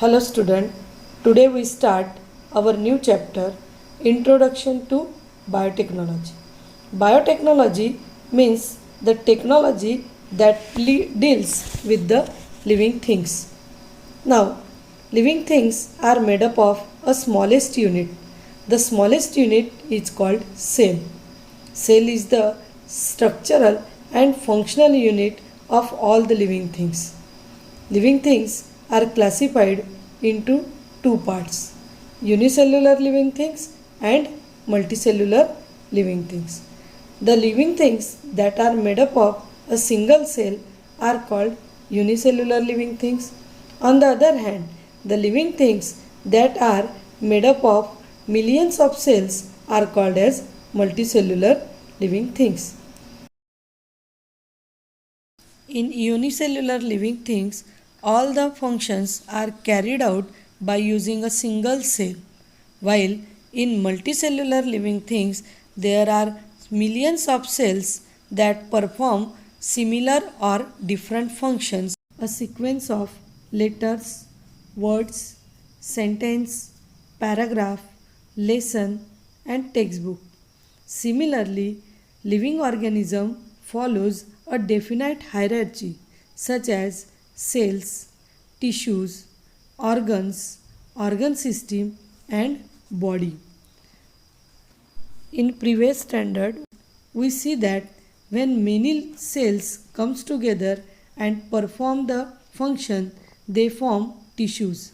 Hello student, today we start our new chapter Introduction to Biotechnology. Biotechnology means the technology that deals with the living things. Now, living things are made up of a smallest unit. The smallest unit is called cell. Cell is the structural and functional unit of all the living things. Living things are classified into two parts, unicellular living things and multicellular living things. The living things that are made up of a single cell are called unicellular living things. On the other hand, the living things that are made up of millions of cells are called as multicellular living things. In unicellular living things, all the functions are carried out by using a single cell, while in multicellular living things, there are millions of cells that perform similar or different functions. A sequence of letters, words, sentence, paragraph, lesson, and textbook. Similarly, living organism follows a definite hierarchy such as cells, tissues, organs, organ system and body. In previous standard, we see that when many cells comes together and perform the function, they form tissues.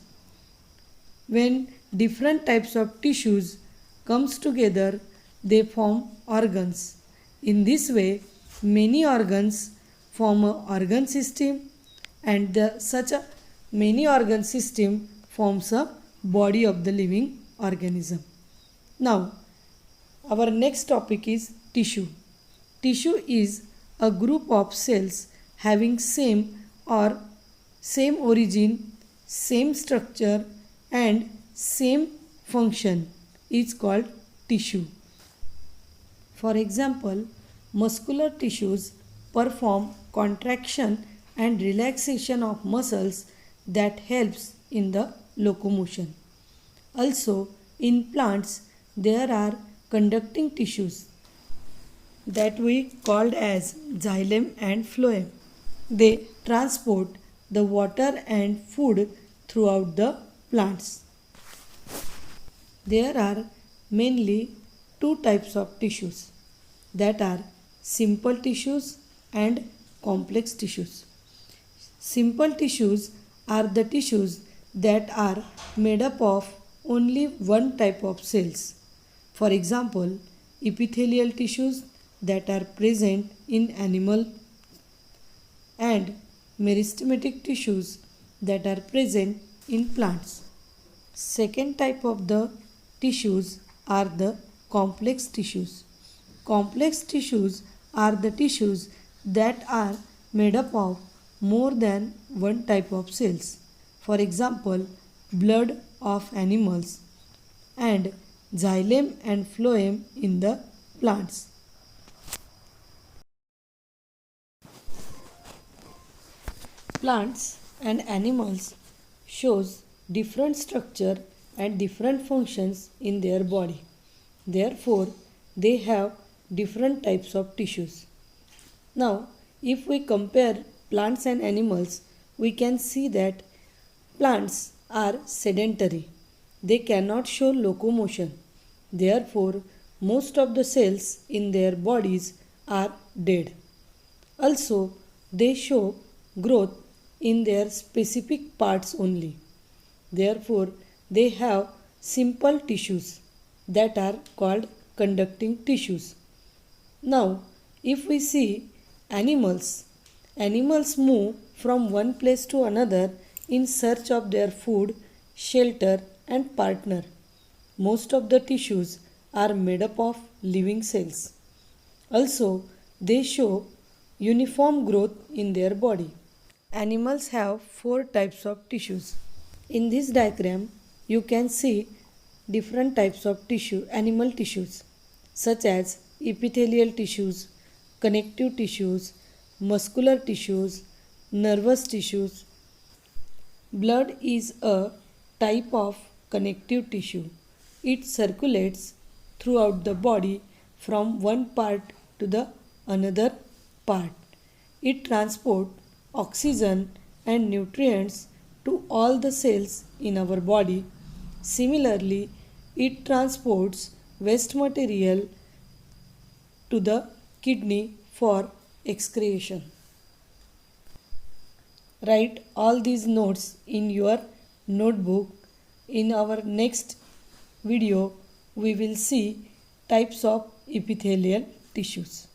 When different types of tissues comes together, they form organs. In this way, many organs form an organ system and such a many organ system forms a body of the living organism. Now, our next topic is tissue. Tissue is a group of cells having same origin, same structure and same function is called tissue. For example, muscular tissues perform contraction and relaxation of muscles that helps in the locomotion. Also, in plants, there are conducting tissues that we called as xylem and phloem. They transport the water and food throughout the plants. There are mainly two types of tissues, that are simple tissues and complex tissues. Simple tissues are the tissues that are made up of only one type of cells. For example, epithelial tissues that are present in animal and meristematic tissues that are present in plants. Second type of the tissues are the complex tissues. Complex tissues are the tissues that are made up of more than one type of cells. For example, blood of animals and xylem and phloem in the plants. Plants and animals shows different structure and different functions in their body. Therefore, they have different types of tissues. Now, if we compare plants and animals, we can see that plants are sedentary. They cannot show locomotion. Therefore, most of the cells in their bodies are dead. Also, they show growth in their specific parts only. Therefore, they have simple tissues that are called conducting tissues. Now, if we see animals, animals move from one place to another in search of their food, shelter, and partner. Most of the tissues are made up of living cells. Also, they show uniform growth in their body. Animals have four types of tissues. In this diagram, you can see different types of animal tissues, such as epithelial tissues, connective tissues, muscular tissues, nervous tissues. Blood is a type of connective tissue. It circulates throughout the body from one part to the another part. It transports oxygen and nutrients to all the cells in our body. Similarly, it transports waste material to the kidney for excretion. Write all these notes in your notebook. In our next video, we will see types of epithelial tissues.